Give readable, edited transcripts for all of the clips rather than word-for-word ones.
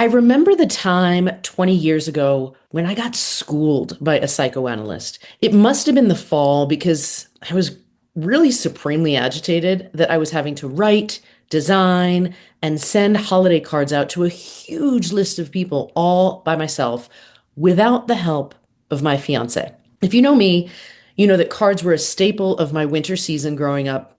I remember the time 20 years ago when I got schooled by a psychoanalyst. It must have been the fall because I was really supremely agitated that I was having to write, design, and send holiday cards out to a huge list of people all by myself without the help of my fiancé. If you know me, you know that cards were a staple of my winter season growing up.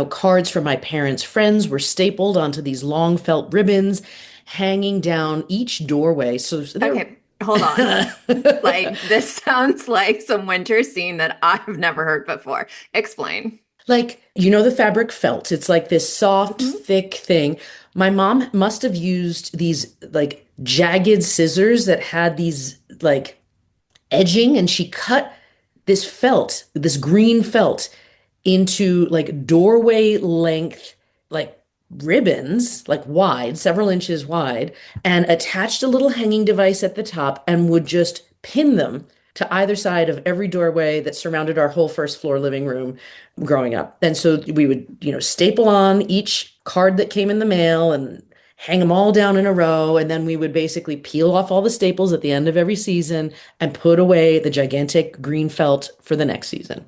Cards from my parents' friends were stapled onto these long felt ribbons hanging down each doorway. So they're Okay, hold on. Like, this sounds like some winter scene that I've never heard before. Explain. like, the fabric felt. It's like this soft, Mhm. thick thing. My mom must have used these like jagged scissors that had these like edging, and she cut this felt, this green felt, into like doorway length, like ribbons, like wide, several inches wide, and attached a little hanging device at the top and would just pin them to either side of every doorway that surrounded our whole first floor living room growing up. And so we would, staple on each card that came in the mail and hang them all down in a row. And then we would basically peel off all the staples at the end of every season and put away the gigantic green felt for the next season.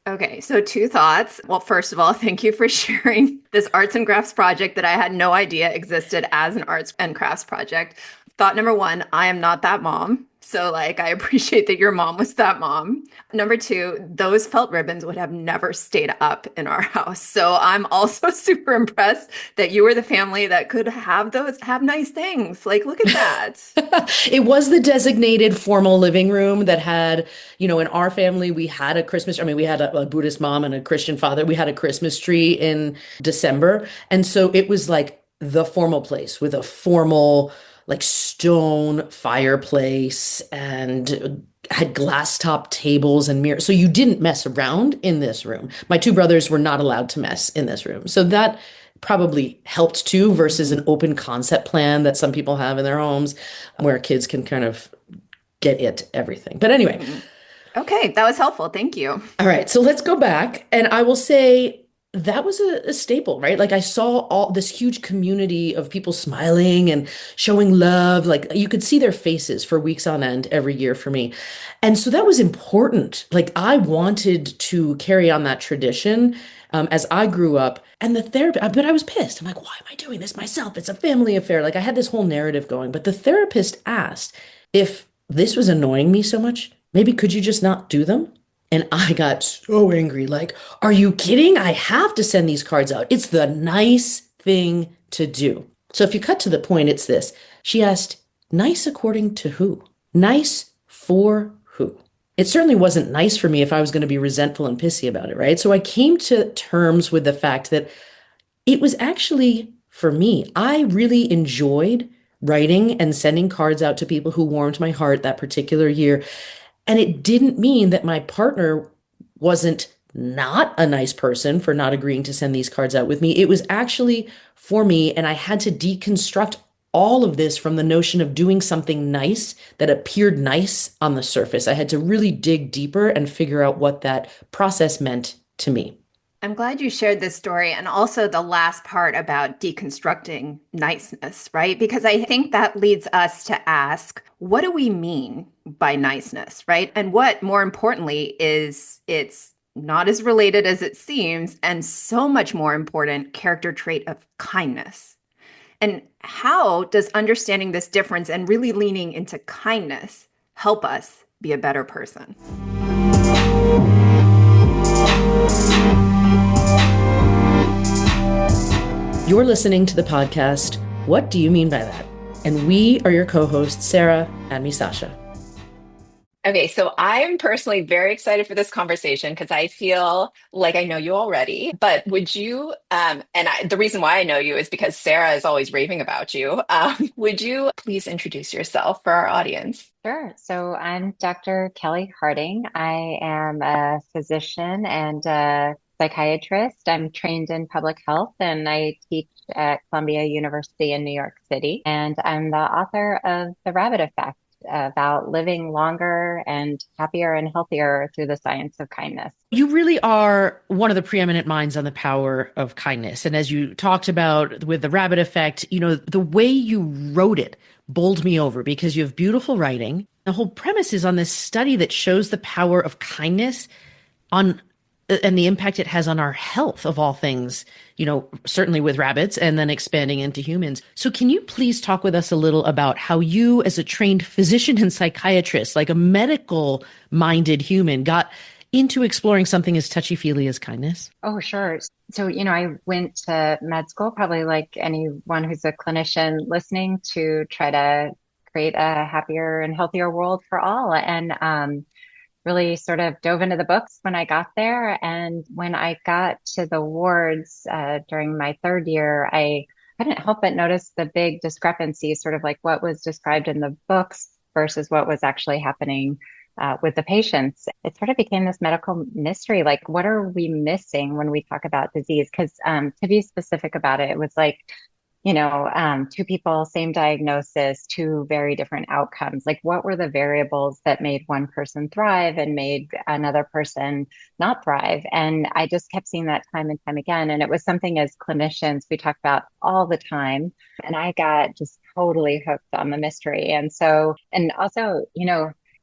Okay, so two thoughts. Well, first of all, thank you for sharing this arts and crafts project that I had no idea existed as an arts and crafts project. Thought number one, I am not that mom. So, like, I appreciate that your mom was that mom. Number two, those felt ribbons would have never stayed up in our house. So, I'm also super impressed that you were the family that could have those, have nice things. Like, look at that. It was the designated formal living room that had, in our family, we had a Christmas, I mean, we had a Buddhist mom and a Christian father. We had a Christmas tree in December. And so it was like the formal place with a formal, like stone fireplace and had glass top tables and mirrors. So you didn't mess around in this room. My two brothers were not allowed to mess in this room. So that probably helped too versus an open concept plan that some people have in their homes where kids can kind of get everything. But anyway, Mhm. Okay, that was helpful. Thank you. all right, so let's go back. And I will say that was a staple, right? Like I saw all this huge community of people smiling and showing love. Like you could see their faces for weeks on end every year for me. And so that was important. Like I wanted to carry on that tradition as I grew up. And the therapist, but I was pissed. I'm like, why am I doing this myself? It's a family affair. Like I had this whole narrative going. But the therapist asked if this was annoying me so much, maybe could you just not do them? And I got so angry. Like, are you kidding? I have to send these cards out. It's the nice thing to do. So if you cut to the point, it's this. She asked, nice according to who? Nice for who? It certainly wasn't nice for me if I was going to be resentful and pissy about it, right? So I came to terms with the fact that it was actually for me. I really enjoyed writing and sending cards out to people who warmed my heart that particular year. And it didn't mean that my partner wasn't not a nice person for not agreeing to send these cards out with me. It was actually for me, and I had to deconstruct all of this from the notion of doing something nice that appeared nice on the surface. I had to really dig deeper and figure out what that process meant to me. I'm glad you shared this story and also the last part about deconstructing niceness, right? Because I think that leads us to ask, what do we mean by niceness, right? And what, more importantly, is it's not as related as it seems, and so much more important, character trait of kindness. And how does understanding this difference and really leaning into kindness help us be a better person? You're listening to the podcast, What Do You Mean by That? And we are your co-hosts, Sara and me, Sasha. Okay, so I'm personally very excited for this conversation because I feel like I know you already. But would you, the reason why I know you is because Sarah is always raving about you. Would you please introduce yourself for our audience? Sure. So I'm Dr. Kelly Harding. I am a physician and a psychiatrist. I'm trained in public health and I teach at Columbia University in New York City. And I'm the author of The Rabbit Effect about living longer and happier and healthier through the science of kindness. You really are one of the preeminent minds on the power of kindness. And as you talked about with the rabbit effect, the way you wrote it bowled me over because you have beautiful writing. The whole premise is on this study that shows the power of kindness on and the impact it has on our health of all things, certainly with rabbits and then expanding into humans. So can you please talk with us a little about how you, as a trained physician and psychiatrist, like a medical minded human, got into exploring something as touchy-feely as kindness? Oh, sure. So, I went to med school, probably like anyone who's a clinician listening, to try to create a happier and healthier world for all. And really sort of dove into the books when I got there. And when I got to the wards during my third year, I couldn't help but notice the big discrepancy, sort of like what was described in the books versus what was actually happening with the patients. It sort of became this medical mystery. Like, what are we missing when we talk about disease? Because to be specific about it, it was like, two people, same diagnosis, two very different outcomes. Like, what were the variables that made one person thrive and made another person not thrive? And I just kept seeing that time and time again. And it was something as clinicians we talked about all the time. And I got just totally hooked on the mystery. And so, and also,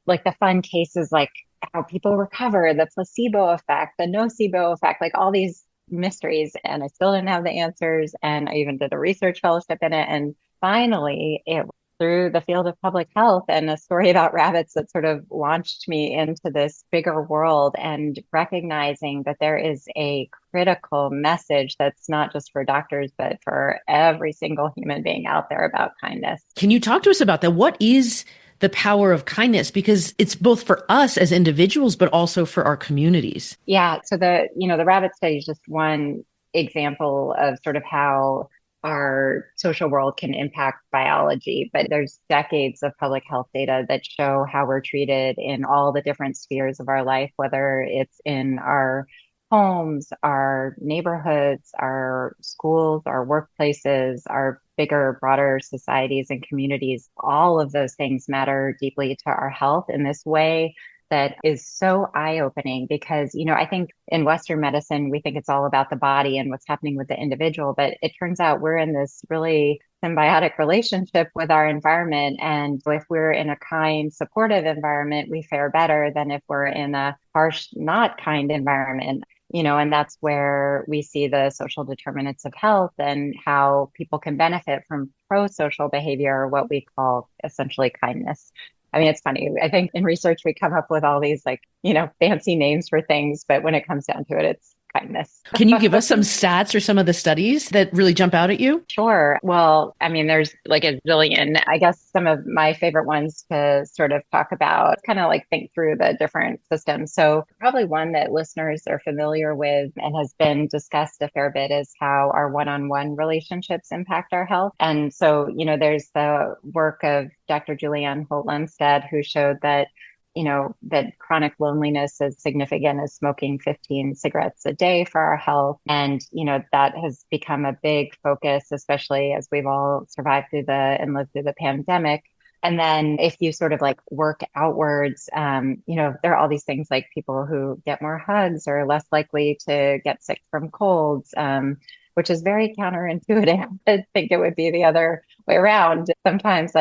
like the fun cases, like how people recover, the placebo effect, the nocebo effect, like all these mysteries, and I still didn't have the answers. And I even did a research fellowship in it. And finally, it was through the field of public health and a story about rabbits that sort of launched me into this bigger world, and recognizing that there is a critical message that's not just for doctors, but for every single human being out there about kindness. Can you talk to us about that? What is the power of kindness? Because it's both for us as individuals, but also for our communities. Yeah. So the rabbit study is just one example of sort of how our social world can impact biology, but there's decades of public health data that show how we're treated in all the different spheres of our life, whether it's in our homes, our neighborhoods, our schools, our workplaces, our bigger, broader societies and communities. All of those things matter deeply to our health in this way that is so eye-opening, because, I think in Western medicine, we think it's all about the body and what's happening with the individual, but it turns out we're in this really symbiotic relationship with our environment. And if we're in a kind, supportive environment, we fare better than if we're in a harsh, not kind environment. And that's where we see the social determinants of health and how people can benefit from pro-social behavior, or what we call essentially kindness. I mean, it's funny. I think in research, we come up with all these fancy names for things, but when it comes down to it, it's kindness. Can you give us some stats or some of the studies that really jump out at you? Sure. Well, I mean, there's like a zillion. I guess some of my favorite ones to sort of talk about, kind of like think through the different systems. So probably one that listeners are familiar with and has been discussed a fair bit is how our one-on-one relationships impact our health. And so, there's the work of Dr. Julianne Holt-Lunstad, who showed that that chronic loneliness is significant as smoking 15 cigarettes a day for our health. And, that has become a big focus, especially as we've all survived and lived through the pandemic. And then if you sort of like work outwards, there are all these things like people who get more hugs are less likely to get sick from colds, which is very counterintuitive. I think it would be the other way around sometimes,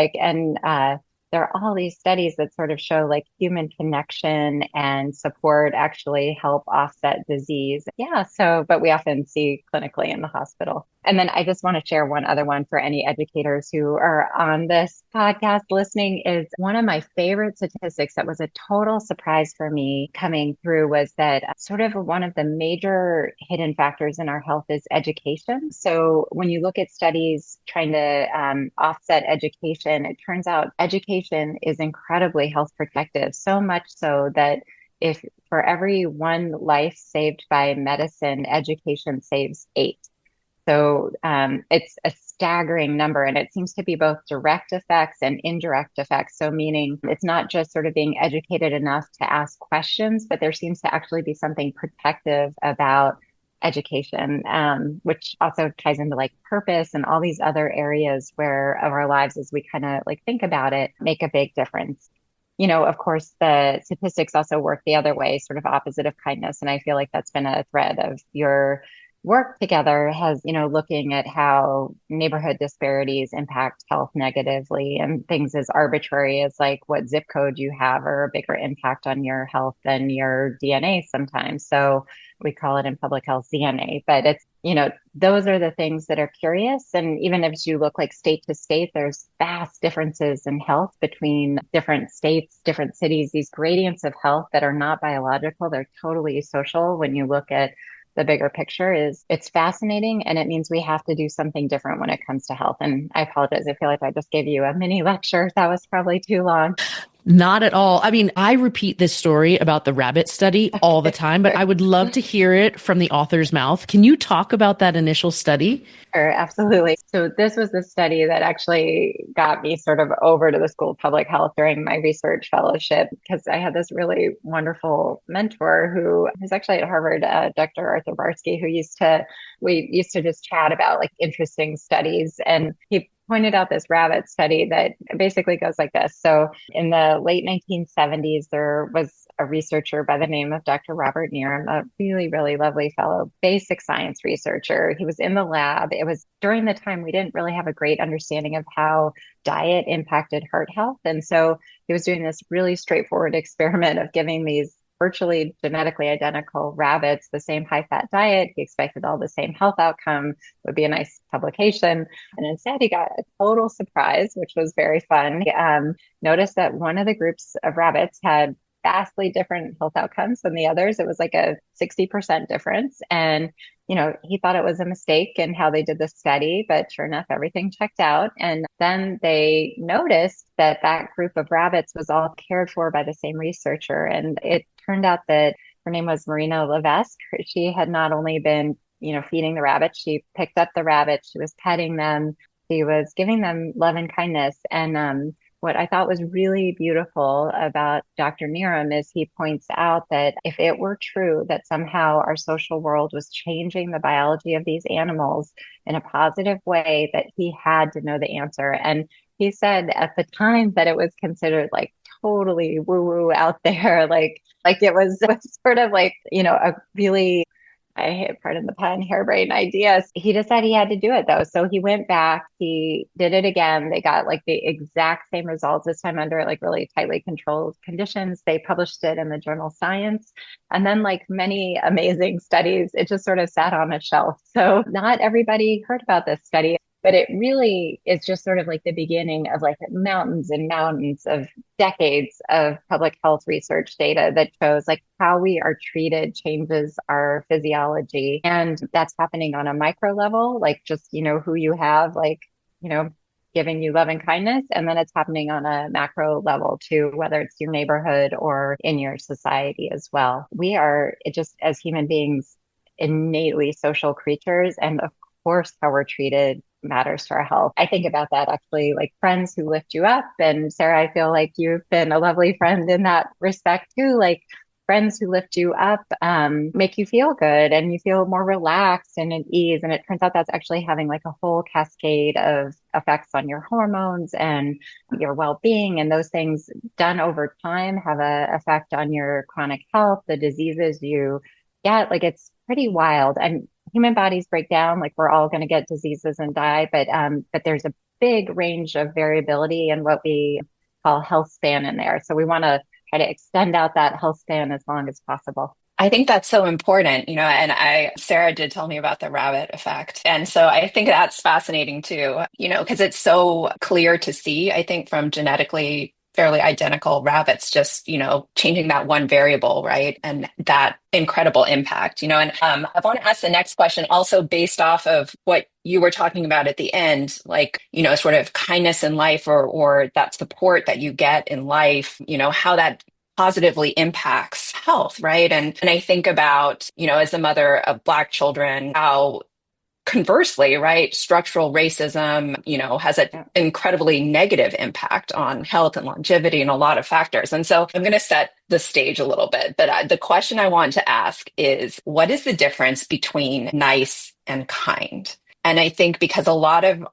there are all these studies that sort of show like human connection and support actually help offset disease. Yeah. But we often see clinically in the hospital. And then I just want to share one other one for any educators who are on this podcast listening. Is one of my favorite statistics that was a total surprise for me coming through, was that sort of one of the major hidden factors in our health is education. So when you look at studies trying to offset education, it turns out education is incredibly health protective, so much so that if for every one life saved by medicine, education saves 8. So it's a staggering number, and it seems to be both direct effects and indirect effects. So meaning it's not just sort of being educated enough to ask questions, but there seems to actually be something protective about education, which also ties into like purpose and all these other areas of our lives, as we kind of like think about it, make a big difference. Of course, the statistics also work the other way, sort of opposite of kindness. And I feel like that's been a thread of your work together has, looking at how neighborhood disparities impact health negatively, and things as arbitrary as like what zip code you have are a bigger impact on your health than your DNA sometimes. So we call it in public health DNA, but it's, those are the things that are curious. And even if you look like state to state, there's vast differences in health between different states, different cities, these gradients of health that are not biological. They're totally social. When you look at the bigger picture, is it's fascinating, and it means we have to do something different when it comes to health. And I apologize. I feel like I just gave you a mini lecture. That was probably too long. Not at all. I mean, I repeat this story about the rabbit study all the time, but I would love to hear it from the author's mouth. Can you talk about that initial study? Sure, absolutely. So this was the study that actually got me sort of over to the School of Public Health during my research fellowship, because I had this really wonderful mentor who was actually at Harvard, Dr. Arthur Barsky, we used to just chat about like interesting studies. And he pointed out this rabbit study that basically goes like this. So in the late 1970s, there was a researcher by the name of Dr. Robert Neerum, a really, really lovely fellow, basic science researcher. He was in the lab. It was during the time we didn't really have a great understanding of how diet impacted heart health. And so he was doing this really straightforward experiment of giving these virtually genetically identical rabbits the same high fat diet. He expected all the same health outcome, would be a nice publication. And instead, he got a total surprise, which was very fun. Noticed that one of the groups of rabbits had vastly different health outcomes than the others. It was like a 60% difference. And, he thought it was a mistake in how they did the study, but sure enough, everything checked out. And then they noticed that that group of rabbits was all cared for by the same researcher. And it turned out that her name was Marina Levesque. She had not only been, feeding the rabbits, she picked up the rabbits, she was petting them, she was giving them love and kindness. And what I thought was really beautiful about Dr. Neerum is he points out that if it were true that somehow our social world was changing the biology of these animals in a positive way, that he had to know the answer. And he said at the time that it was considered like totally woo-woo out there, like it was sort of like, a really, pardon the pun, harebrained idea. He decided he had to do it though. So he went back, he did it again. They got like the exact same results, this time under like really tightly controlled conditions. They published it in the journal Science. And then like many amazing studies, it just sort of sat on a shelf. So not everybody heard about this study. But it really is just sort of like the beginning of like mountains and mountains of decades of public health research data that shows like how we are treated changes our physiology. And that's happening on a micro level, like just, who you have, like, giving you love and kindness. And then it's happening on a macro level too, whether it's your neighborhood or in your society as well. We are just as human beings, innately social creatures. And of course, how we're treated matters to our health. I think about that actually, like friends who lift you up. And Sara, I feel like you've been a lovely friend in that respect too. Like friends who lift you up make you feel good and you feel more relaxed and at ease. And it turns out that's actually having like a whole cascade of effects on your hormones and your well-being. And those things done over time have an effect on your chronic health, the diseases you get. Like it's pretty wild. And human bodies break down, like we're all going to get diseases and die, but there's a big range of variability in what we call health span in there. So we want to try to extend out that health span as long as possible. I think that's so important, and Sara did tell me about the rabbit effect. And so I think that's fascinating too, because it's so clear to see, I think, from genetically fairly identical rabbits, just, changing that one variable, right? And that incredible impact, and I want to ask the next question also based off of what you were talking about at the end, like, sort of kindness in life or that support that you get in life, how that positively impacts health, right? And I think about, as a mother of Black children, how conversely, right, structural racism, has an incredibly negative impact on health and longevity and a lot of factors. And so I'm going to set the stage a little bit, but the question I want to ask is, what is the difference between nice and kind? And I think because a lot of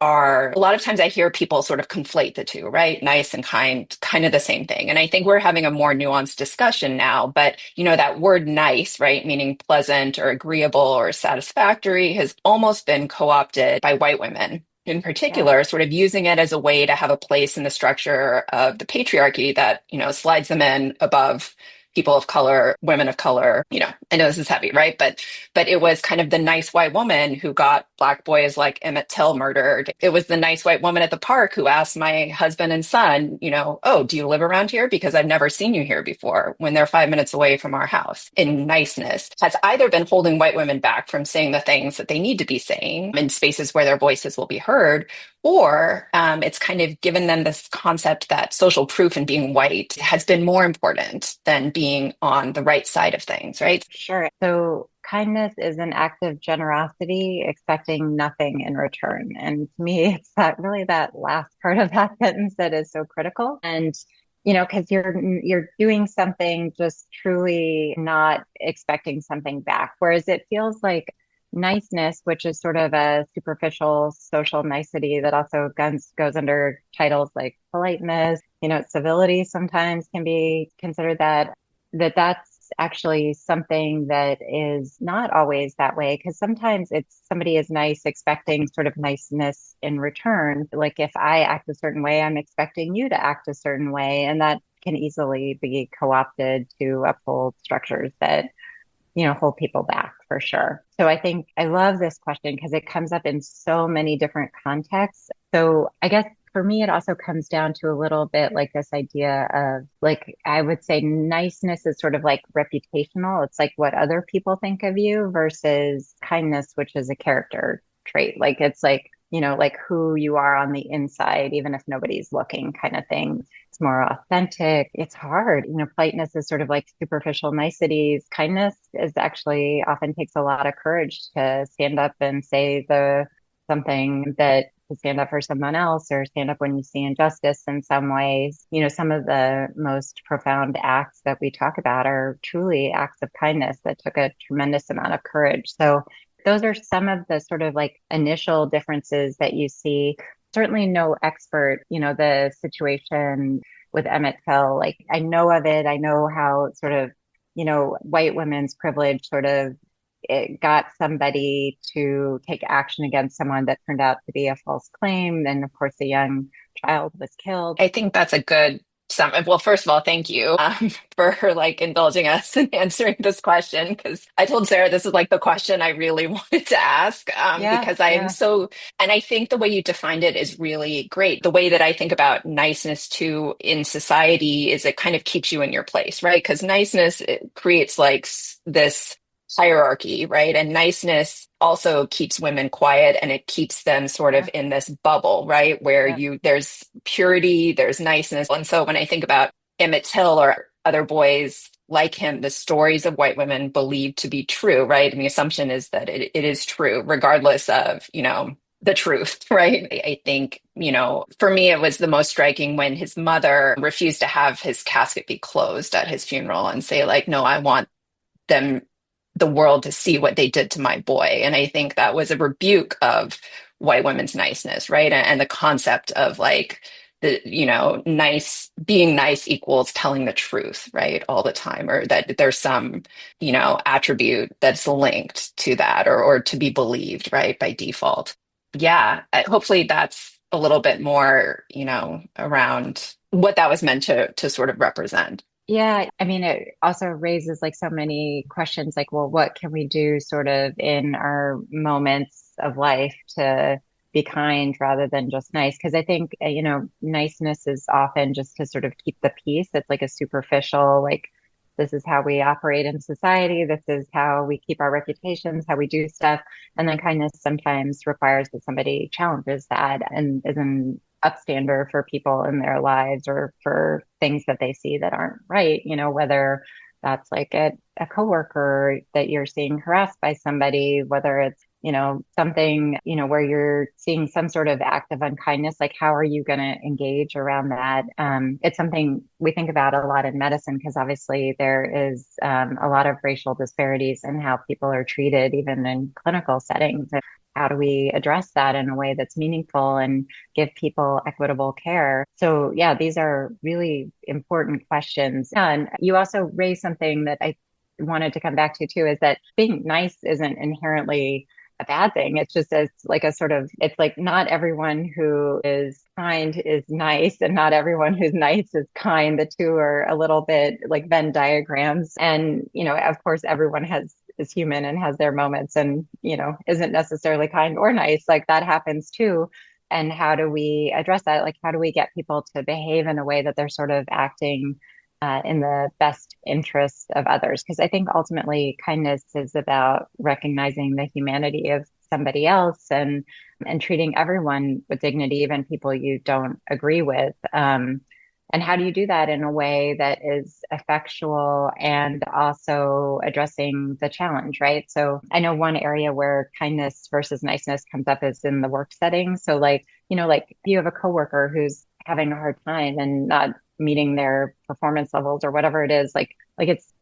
times I hear people sort of conflate the two, right? Nice and kind of the same thing. And I think we're having a more nuanced discussion now. But, that word nice, right, meaning pleasant or agreeable or satisfactory, has almost been co-opted by white women in Yeah. particular, sort of using it as a way to have a place in the structure of the patriarchy that, slides them in above people of color, women of color. I know this is heavy, right? But it was kind of the nice white woman who got Black boys like Emmett Till murdered. It was the nice white woman at the park who asked my husband and son, oh, do you live around here? Because I've never seen you here before, when they're 5 minutes away from our house. In niceness has either been holding white women back from saying the things that they need to be saying in spaces where their voices will be heard, or it's kind of given them this concept that social proof in being white has been more important than being on the right side of things, right? Sure. So kindness is an act of generosity, expecting nothing in return. And to me, it's that last part of that sentence that is so critical. And, because you're doing something just truly not expecting something back. Whereas it feels like niceness, which is sort of a superficial social nicety that also goes under titles like politeness, civility sometimes can be considered that's actually something that is not always that way, because sometimes it's somebody is nice expecting sort of niceness in return. Like if I act a certain way, I'm expecting you to act a certain way, and that can easily be co-opted to uphold structures that hold people back for sure. So I think I love this question because it comes up in so many different contexts. So I guess for me, it also comes down to a little bit like this idea of, like, I would say niceness is sort of like reputational. It's like what other people think of you versus kindness, which is a character trait. Like it's like who you are on the inside, even if nobody's looking, kind of thing. It's more authentic. It's hard. Politeness is sort of like superficial niceties. Kindness is actually often takes a lot of courage to stand up and say something that to stand up for someone else or stand up when you see injustice in some ways. Some of the most profound acts that we talk about are truly acts of kindness that took a tremendous amount of courage. So those are some of the sort of like initial differences that you see. Certainly no expert, the situation with Emmett Till, like I know of it. I know how sort of, white women's privilege sort of it got somebody to take action against someone that turned out to be a false claim. And of course, a young child was killed. I think that's a good summary. Well, first of all, thank you for like indulging us in answering this question, because I told Sarah this is like the question I really wanted to ask, Yeah, because I am yeah, so, and I think the way you defined it is really great. The way that I think about niceness too in society is it kind of keeps you in your place, right? Because niceness, it creates like this hierarchy, right? And niceness also keeps women quiet, and it keeps them sort yeah, of in this bubble, right? Where yeah, there's purity, there's niceness. And so when I think about Emmett Till or other boys like him, the stories of white women believed to be true, right? And the assumption is that it is true, regardless of, the truth, right? I think, for me, it was the most striking when his mother refused to have his casket be closed at his funeral and say, like, no, I want them the world to see what they did to my boy. And I think that was a rebuke of white women's niceness, right? And the concept of like nice, being nice equals telling the truth, right? All the time, or that there's some, attribute that's linked to that, or to be believed, right? By default. Yeah. Hopefully that's a little bit more, around what that was meant to sort of represent. yeah. I mean, it also raises like so many questions like, well, what can we do sort of in our moments of life to be kind rather than just nice? Because I think, niceness is often just to sort of keep the peace. It's like a superficial, like, this is how we operate in society. This is how we keep our reputations, how we do stuff. And then kindness sometimes requires that somebody challenges that and is an upstander for people in their lives or for things that they see that aren't right, whether that's like a coworker that you're seeing harassed by somebody, whether it's, something, where you're seeing some sort of act of unkindness, like how are you going to engage around that? It's something we think about a lot in medicine because obviously there is a lot of racial disparities in how people are treated, even in clinical settings. how do we address that in a way that's meaningful and give people equitable care? So yeah, these are really important questions. And you also raised something that I wanted to come back to too, is that being nice isn't inherently a bad thing. It's just it's like a sort of, it's like not everyone who is kind is nice and not everyone who's nice is kind. The two are a little bit like Venn diagrams. And, of course, everyone is human and has their moments and, isn't necessarily kind or nice. Like that happens too. And how do we address that? Like, how do we get people to behave in a way that they're sort of acting in the best interest of others? Because I think ultimately kindness is about recognizing the humanity of somebody else and treating everyone with dignity, even people you don't agree with. And how do you do that in a way that is effectual and also addressing the challenge, right? So I know one area where kindness versus niceness comes up is in the work setting. So like if you have a coworker who's having a hard time and not meeting their performance levels or whatever it is,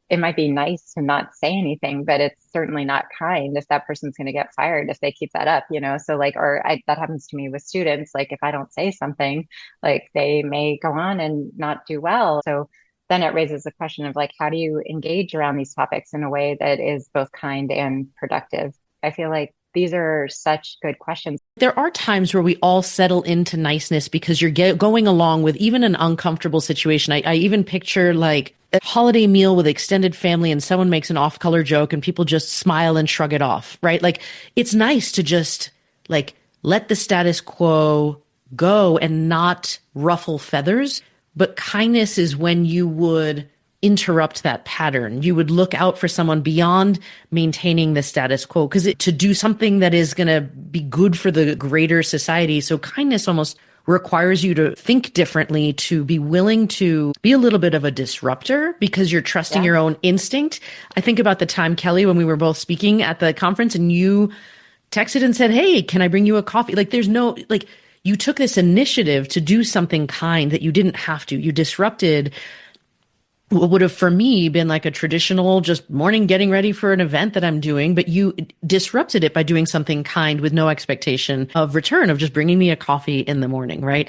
it might be nice to not say anything, but it's certainly not kind if that person's going to get fired if they keep that up, So that happens to me with students. Like if I don't say something, like they may go on and not do well. So then it raises the question of like, how do you engage around these topics in a way that is both kind and productive? I feel like these are such good questions. There are times where we all settle into niceness because you're going along with even an uncomfortable situation. I even picture like a holiday meal with extended family and someone makes an off-color joke and people just smile and shrug it off, right? Like it's nice to just like let the status quo go and not ruffle feathers. But kindness is when you would interrupt that pattern. You would look out for someone beyond maintaining the status quo because to do something that is going to be good for the greater society. So kindness almost requires you to think differently, to be willing to be a little bit of a disruptor because you're trusting your own instinct. I think about the time, Kelli, when we were both speaking at the conference and you texted and said, "Hey, can I bring you a coffee?" Like there's no, like you took this initiative to do something kind that you didn't have to. You disrupted what would have for me been like a traditional just morning getting ready for an event that I'm doing, but you disrupted it by doing something kind with no expectation of return of just bringing me a coffee in the morning, right?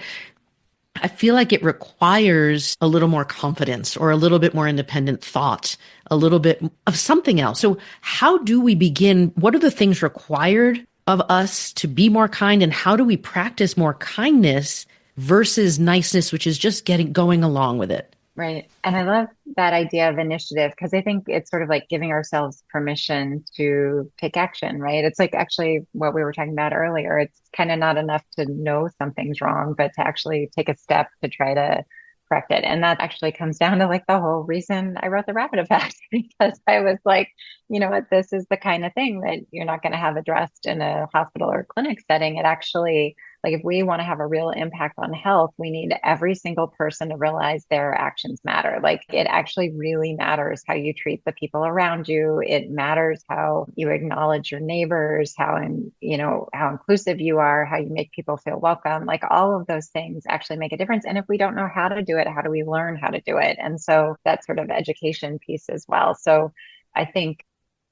I feel like it requires a little more confidence or a little bit more independent thought, a little bit of something else. So how do we begin? What are the things required of us to be more kind, and how do we practice more kindness versus niceness, which is just going along with it? Right. And I love that idea of initiative because I think it's sort of like giving ourselves permission to take action, right? It's like actually what we were talking about earlier. It's kind of not enough to know something's wrong, but to actually take a step to try to correct it. And that actually comes down to like the whole reason I wrote the Rapid Effect because I was like, you know what, this is the kind of thing that you're not going to have addressed in a hospital or clinic setting. It actually, like if we want to have a real impact on health, we need every single person to realize their actions matter. Like it actually really matters how you treat the people around you. It matters how you acknowledge your neighbors, how inclusive you are, how you make people feel welcome. Like all of those things actually make a difference. And if we don't know how to do it, how do we learn how to do it? And so that sort of education piece as well. So I think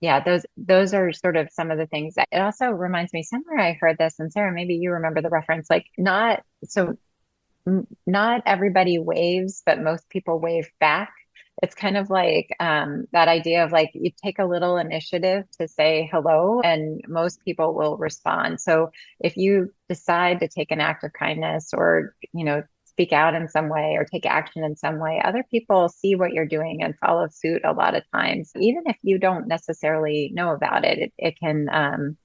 yeah, those are sort of some of the things that it also reminds me somewhere I heard this, and Sarah, maybe you remember the reference, like not everybody waves, but most people wave back. It's kind of like that idea of like you take a little initiative to say hello and most people will respond. So if you decide to take an act of kindness or, speak out in some way or take action in some way, other people see what you're doing and follow suit a lot of times. Even if you don't necessarily know about it, it can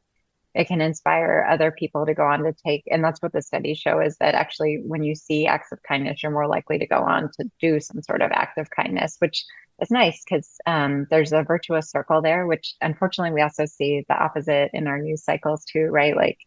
inspire other people to go on to take. And that's what the studies show is that actually when you see acts of kindness, you're more likely to go on to do some sort of act of kindness, which is nice because there's a virtuous circle there, which unfortunately we also see the opposite in our news cycles too, right? Like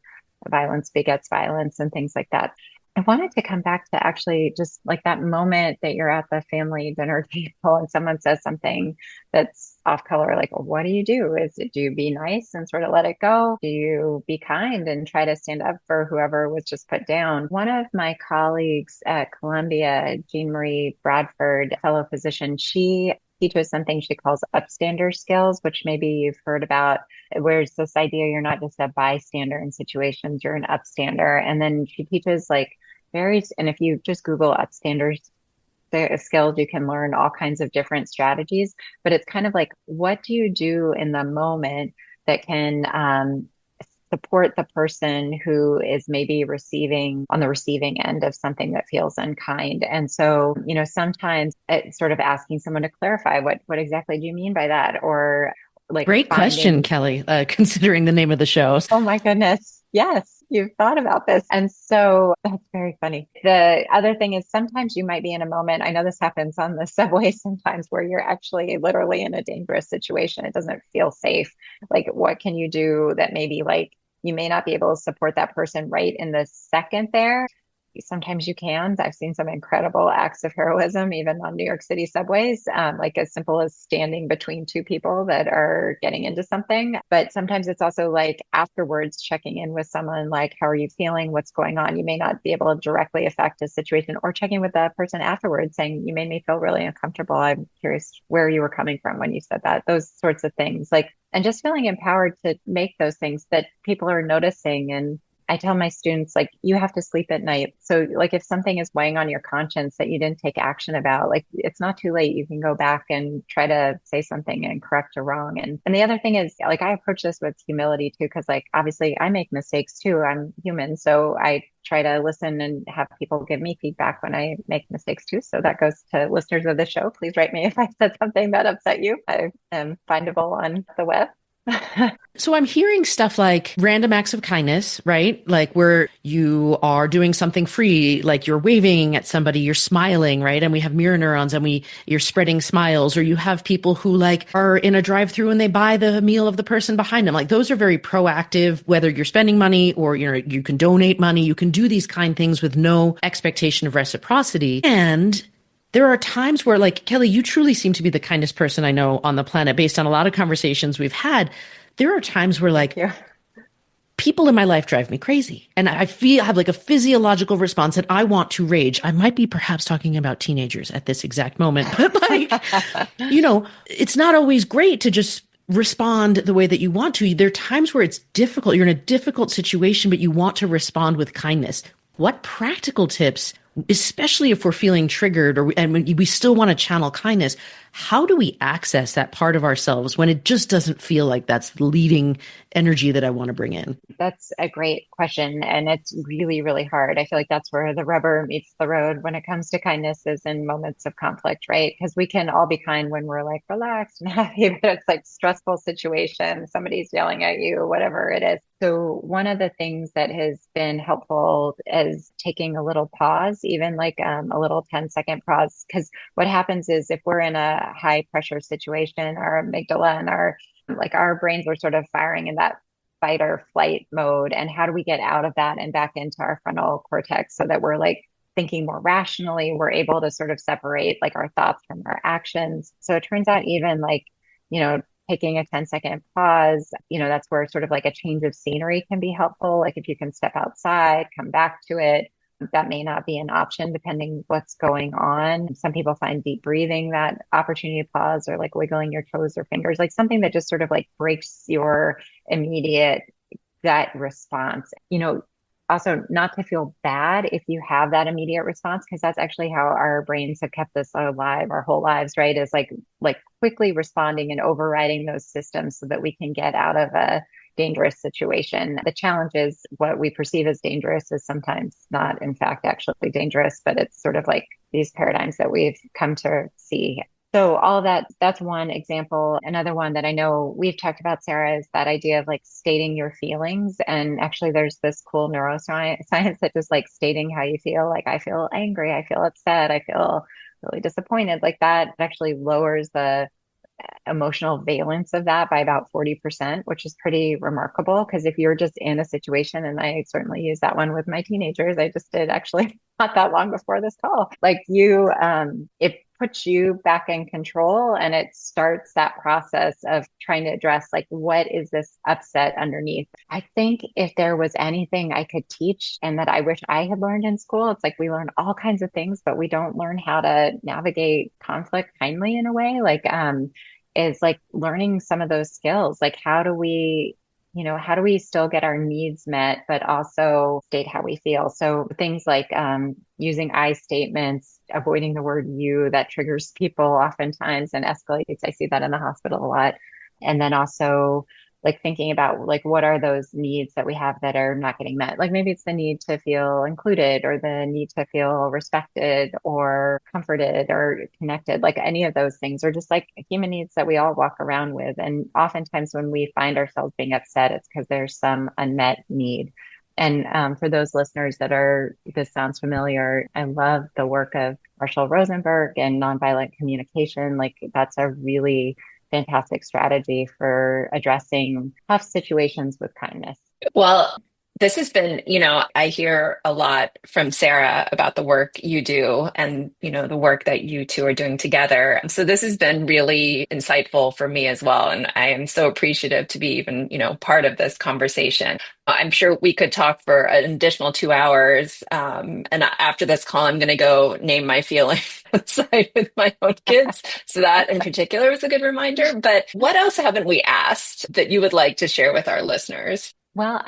violence begets violence and things like that. I wanted to come back to actually just like that moment that you're at the family dinner table and someone says something that's off color, like, well, what do you do? Do you be nice and sort of let it go? Do you be kind and try to stand up for whoever was just put down? One of my colleagues at Columbia, Jean Marie Bradford, fellow physician, she teaches something she calls upstander skills, which maybe you've heard about, where it's this idea you're not just a bystander in situations, you're an upstander. And then she teaches like and if you just Google upstanders skills, you can learn all kinds of different strategies. But it's kind of like, what do you do in the moment that can support the person who is maybe receiving on the receiving end of something that feels unkind? And so, sometimes it's sort of asking someone to clarify what exactly do you mean by that? Or like Great question, Kelly, considering the name of the show. oh my goodness. Yes, you've thought about this. And so that's very funny. The other thing is sometimes you might be in a moment. I know this happens on the subway sometimes where you're actually literally in a dangerous situation. It doesn't feel safe. Like, what can you do that maybe like you may not be able to support that person right in the second there? Sometimes you can. I've seen some incredible acts of heroism, even on New York City subways, like as simple as standing between two people that are getting into something. But sometimes it's also like afterwards checking in with someone, like, how are you feeling? What's going on? You may not be able to directly affect a situation, or checking with that person afterwards saying, you made me feel really uncomfortable. I'm curious where you were coming from when you said that, those sorts of things. Like, and just feeling empowered to make those things that people are noticing. And I tell my students, like, you have to sleep at night. So like if something is weighing on your conscience that you didn't take action about, like it's not too late. You can go back and try to say something and correct a wrong. And the other thing is, like, I approach this with humility too, because like obviously I make mistakes too. I'm human. So I try to listen and have people give me feedback when I make mistakes too. So that goes to listeners of the show. Please write me if I said something that upset you. I am findable on the web. So I'm hearing stuff like random acts of kindness, right? Like where you are doing something free, like you're waving at somebody, you're smiling, right? And we have mirror neurons and you're spreading smiles, or you have people who like are in a drive-through and they buy the meal of the person behind them. Like those are very proactive, whether you're spending money or, you can donate money, you can do these kind things with no expectation of reciprocity. And there are times where, like, Kelly, you truly seem to be the kindest person I know on the planet based on a lot of conversations we've had. There are times where, like, Yeah. people in my life drive me crazy. And I have like a physiological response that I want to rage. I might be perhaps talking about teenagers at this exact moment, but like, it's not always great to just respond the way that you want to. There are times where it's difficult. You're in a difficult situation, but you want to respond with kindness. What practical tips, especially if we're feeling triggered and we still want to channel kindness, how do we access that part of ourselves when it just doesn't feel like that's the leading energy that I want to bring in? That's a great question. And it's really, really hard. I feel like that's where the rubber meets the road when it comes to kindness, is in moments of conflict, right? Because we can all be kind when we're like relaxed and happy, but it's like stressful situation, somebody's yelling at you, whatever it is. So one of the things that has been helpful is taking a little pause, even like a little 10-second pause. Because what happens is if we're in a high pressure situation, our amygdala and our brains are sort of firing in that fight or flight mode. And how do we get out of that and back into our frontal cortex so that we're like thinking more rationally? We're able to sort of separate like our thoughts from our actions. So it turns out even like, taking a 10-second pause, that's where sort of like a change of scenery can be helpful. Like if you can step outside, come back to it. That may not be an option depending what's going on. Some people find deep breathing that opportunity to pause, or like wiggling your toes or fingers, like something that just sort of like breaks your immediate gut response. Also not to feel bad if you have that immediate response, because that's actually how our brains have kept us alive our whole lives, right? Is like quickly responding and overriding those systems so that we can get out of a dangerous situation. The challenge is what we perceive as dangerous is sometimes not, in fact, actually dangerous, but it's sort of like these paradigms that we've come to see. So all of that's one example. Another one that I know we've talked about, Sara, is that idea of like stating your feelings. And actually there's this cool neuroscience that just like stating how you feel. Like, I feel angry, I feel upset, I feel really disappointed. Like that actually lowers the emotional valence of that by about 40%, which is pretty remarkable. Because if you're just in a situation, and I certainly use that one with my teenagers, I just did actually not that long before this call. Like if puts you back in control, and it starts that process of trying to address like, what is this upset underneath? I think if there was anything I could teach and that I wish I had learned in school, it's like we learn all kinds of things, but we don't learn how to navigate conflict kindly in a way. Is like learning some of those skills. Like, how do we still get our needs met, but also state how we feel? So things like using I statements, avoiding the word you, that triggers people oftentimes and escalates. I see that in the hospital a lot. And then also like thinking about like, what are those needs that we have that are not getting met? Like maybe it's the need to feel included or the need to feel respected or comforted or connected, like any of those things are just like human needs that we all walk around with. And oftentimes when we find ourselves being upset, it's because there's some unmet need. And for those listeners this sounds familiar, I love the work of Marshall Rosenberg and nonviolent communication. Like that's a really fantastic strategy for addressing tough situations with kindness. Well, this has been, I hear a lot from Sara about the work you do and, the work that you two are doing together. So this has been really insightful for me as well. And I am so appreciative to be even, part of this conversation. I'm sure we could talk for an additional 2 hours. And after this call, I'm going to go name my feelings outside with my own kids. So that in particular was a good reminder. But what else haven't we asked that you would like to share with our listeners? Well,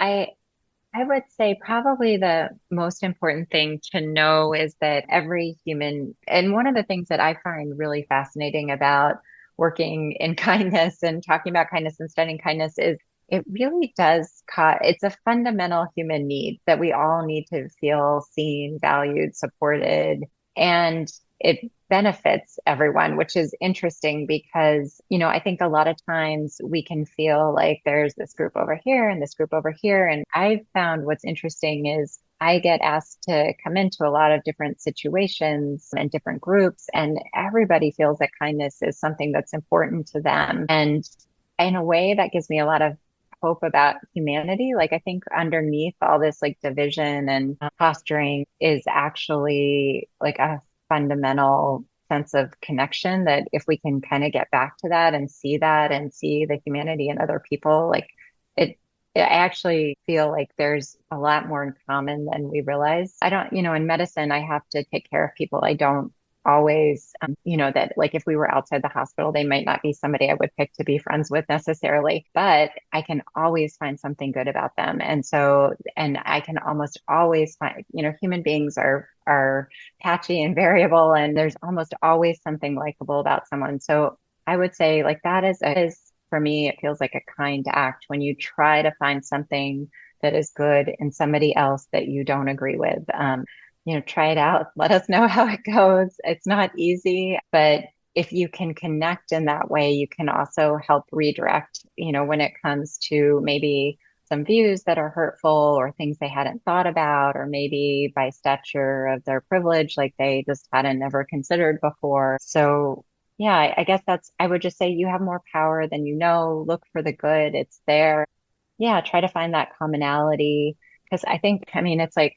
I would say probably the most important thing to know is that every human, and one of the things that I find really fascinating about working in kindness and talking about kindness and studying kindness is it really does it's a fundamental human need that we all need to feel seen, valued, supported, and it benefits everyone, which is interesting because, I think a lot of times we can feel like there's this group over here and this group over here. And I've found what's interesting is I get asked to come into a lot of different situations and different groups, and everybody feels that kindness is something that's important to them. And in a way, that gives me a lot of hope about humanity. Like, I think underneath all this like division and posturing is actually like a fundamental sense of connection, that if we can kind of get back to that and see the humanity in other people, like I actually feel like there's a lot more in common than we realize. I don't, in medicine, I have to take care of people. I don't always, that like if we were outside the hospital, they might not be somebody I would pick to be friends with necessarily, but I can always find something good about them. And I can almost always find, human beings are patchy and variable, and there's almost always something likable about someone. So I would say like that is for me, it feels like a kind act when you try to find something that is good in somebody else that you don't agree with. Try it out. Let us know how it goes. It's not easy, but if you can connect in that way, you can also help redirect, when it comes to maybe some views that are hurtful or things they hadn't thought about, or maybe by stature of their privilege, like they just hadn't never considered before. So yeah, I guess I would just say you have more power than you know. Look for the good. It's there. Yeah, try to find that commonality. Because it's like,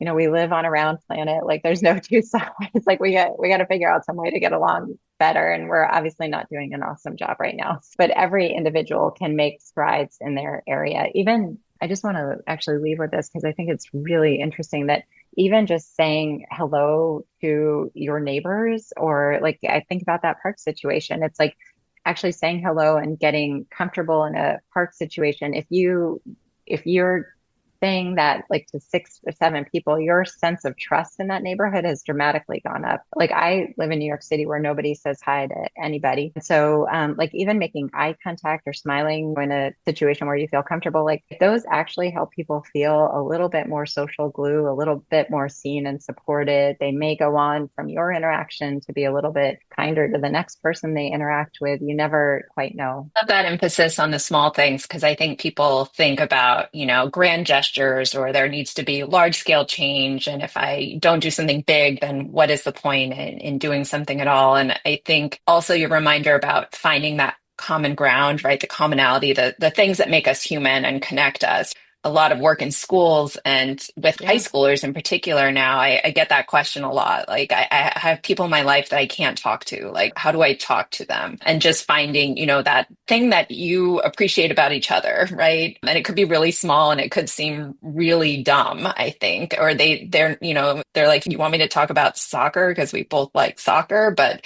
we live on a round planet. Like there's no two sides. Like we got to figure out some way to get along better. And we're obviously not doing an awesome job right now, but every individual can make strides in their area. Even I just want to actually leave with this because I think it's really interesting that even just saying hello to your neighbors, or like, I think about that park situation. It's like actually saying hello and getting comfortable in a park situation. If you're saying that like to 6 or 7 people, your sense of trust in that neighborhood has dramatically gone up. Like I live in New York City where nobody says hi to anybody. So like even making eye contact or smiling in a situation where you feel comfortable, like those actually help people feel a little bit more social glue, a little bit more seen and supported. They may go on from your interaction to be a little bit kinder to the next person they interact with. You never quite know. Love that emphasis on the small things, because I think people think about, grand gestures, or there needs to be large scale change. And if I don't do something big, then what is the point in doing something at all? And I think also your reminder about finding that common ground, right? The commonality, the things that make us human and connect us. a lot of work in schools and with high Yeah. schoolers in particular now, I get that question a lot. Like I have people in my life that I can't talk to. Like, how do I talk to them? And just finding, that thing that you appreciate about each other, right? And it could be really small and it could seem really dumb, I think. Or they're like, you want me to talk about soccer because we both like soccer, but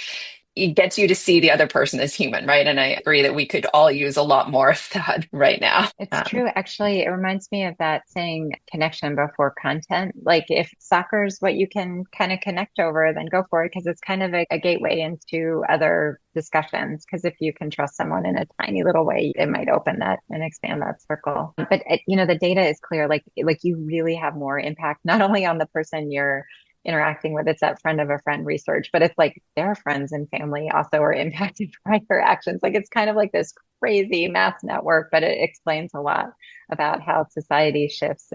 it gets you to see the other person as human, right? And I agree that we could all use a lot more of that right now. It's true. Actually, it reminds me of that saying connection before content. Like if soccer is what you can kind of connect over, then go for it because it's kind of a gateway into other discussions. Because if you can trust someone in a tiny little way, it might open that and expand that circle. But the data is clear. Like you really have more impact, not only on the person you're interacting with. It's that friend of a friend research, but it's like their friends and family also are impacted by their actions. Like it's kind of like this crazy mass network, but it explains a lot about how society shifts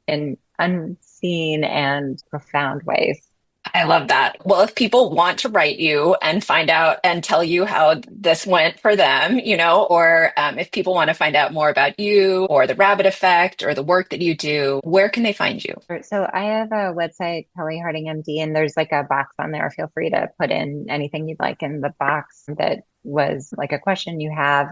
in unseen and profound ways. I love that. Well, if people want to write you and find out and tell you how this went for them, or if people want to find out more about you or the rabbit effect or the work that you do, where can they find you? So I have a website, Kelly Harding MD, and there's like a box on there. Feel free to put in anything you'd like in the box that was like a question you have.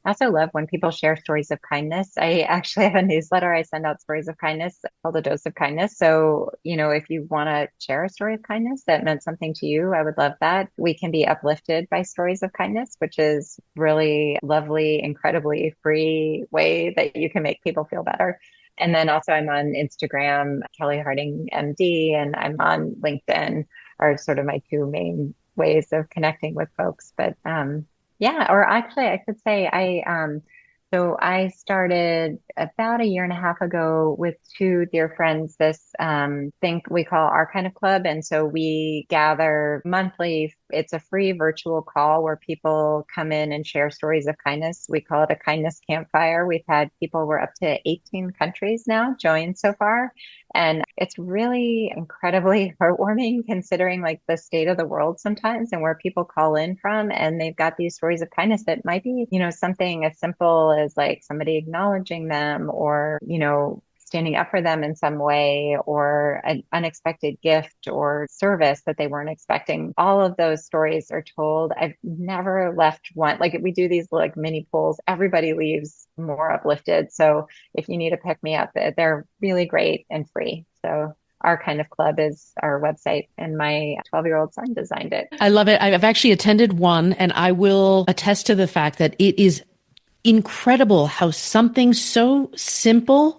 I also love when people share stories of kindness. I actually have a newsletter. I send out stories of kindness called A Dose of Kindness. So, if you want to share a story of kindness that meant something to you, I would love that. We can be uplifted by stories of kindness, which is really lovely, incredibly free way that you can make people feel better. And then also I'm on Instagram, Kelly Harding MD, and I'm on LinkedIn are sort of my two main ways of connecting with folks. But yeah, or actually I could say so I started about a year and a half ago with two dear friends, this thing we call our kind of club. And so we gather monthly. It's a free virtual call where people come in and share stories of kindness. We call it a kindness campfire. We've had people, we're up to 18 countries now joined so far. And it's really incredibly heartwarming considering like the state of the world sometimes and where people call in from. And they've got these stories of kindness that might be, something as simple as like somebody acknowledging them or, standing up for them in some way or an unexpected gift or service that they weren't expecting. All of those stories are told. I've never left one. Like we do these like mini polls, everybody leaves more uplifted. So if you need to pick me up, they're really great and free. So our kind of club is our website, and my 12-year-old son designed it. I love it. I've actually attended one, and I will attest to the fact that it is incredible how something so simple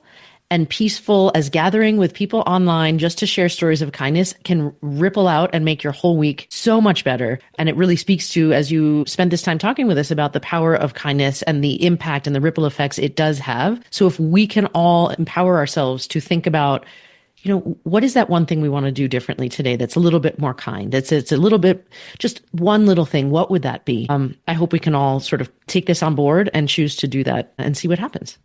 and peaceful as gathering with people online just to share stories of kindness can ripple out and make your whole week so much better. And it really speaks to, as you spend this time talking with us about the power of kindness and the impact and the ripple effects it does have. So if we can all empower ourselves to think about, what is that one thing we want to do differently today that's a little bit more kind? It's a little bit, just one little thing. What would that be? I hope we can all sort of take this on board and choose to do that and see what happens.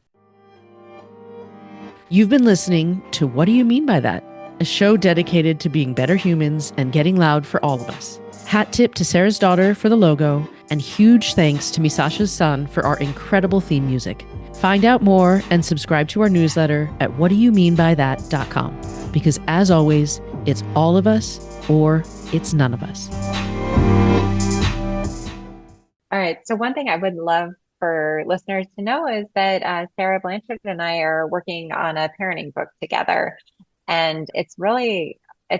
You've been listening to What Do You Mean by That? A show dedicated to being better humans and getting loud for all of us. Hat tip to Sarah's daughter for the logo, and huge thanks to Misasha's son for our incredible theme music. Find out more and subscribe to our newsletter at whatdoyoumeanbythat.com. Because as always, it's all of us or it's none of us. All right. So one thing I would love for listeners to know is that Sarah Blanchard and I are working on a parenting book together. And it's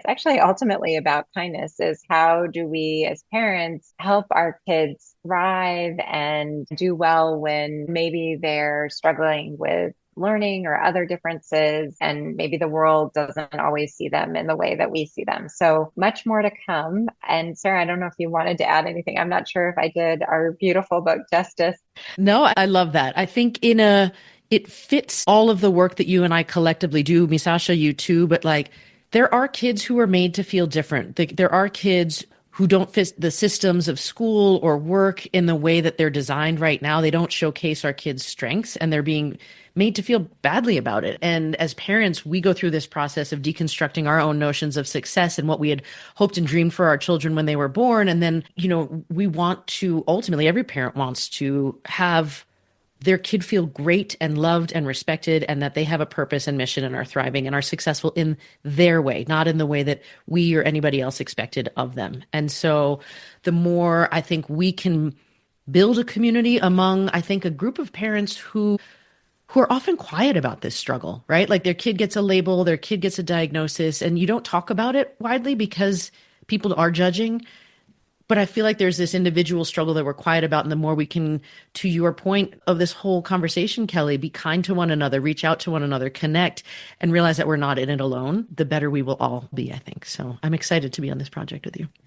actually ultimately about kindness, is how do we as parents help our kids thrive and do well when maybe they're struggling with learning or other differences, and maybe the world doesn't always see them in the way that we see them. So much more to come. And Sarah, I don't know if you wanted to add anything. I'm not sure if I did our beautiful book justice. No, I love that. I think it fits all of the work that you and I collectively do. Misasha, you too, but like there are kids who are made to feel different. There are kids who don't fit the systems of school or work in the way that they're designed right now. They don't showcase our kids' strengths, and they're being made to feel badly about it. And as parents, we go through this process of deconstructing our own notions of success and what we had hoped and dreamed for our children when they were born. And then, we want to ultimately, every parent wants to have their kid feel great and loved and respected and that they have a purpose and mission and are thriving and are successful in their way, not in the way that we or anybody else expected of them. And so the more I think we can build a community among, I think, a group of parents who are often quiet about this struggle, right? Like their kid gets a label, their kid gets a diagnosis, and you don't talk about it widely because people are judging. But I feel like there's this individual struggle that we're quiet about. And the more we can, to your point of this whole conversation, Kelli, be kind to one another, reach out to one another, connect, and realize that we're not in it alone, the better we will all be, I think. So I'm excited to be on this project with you.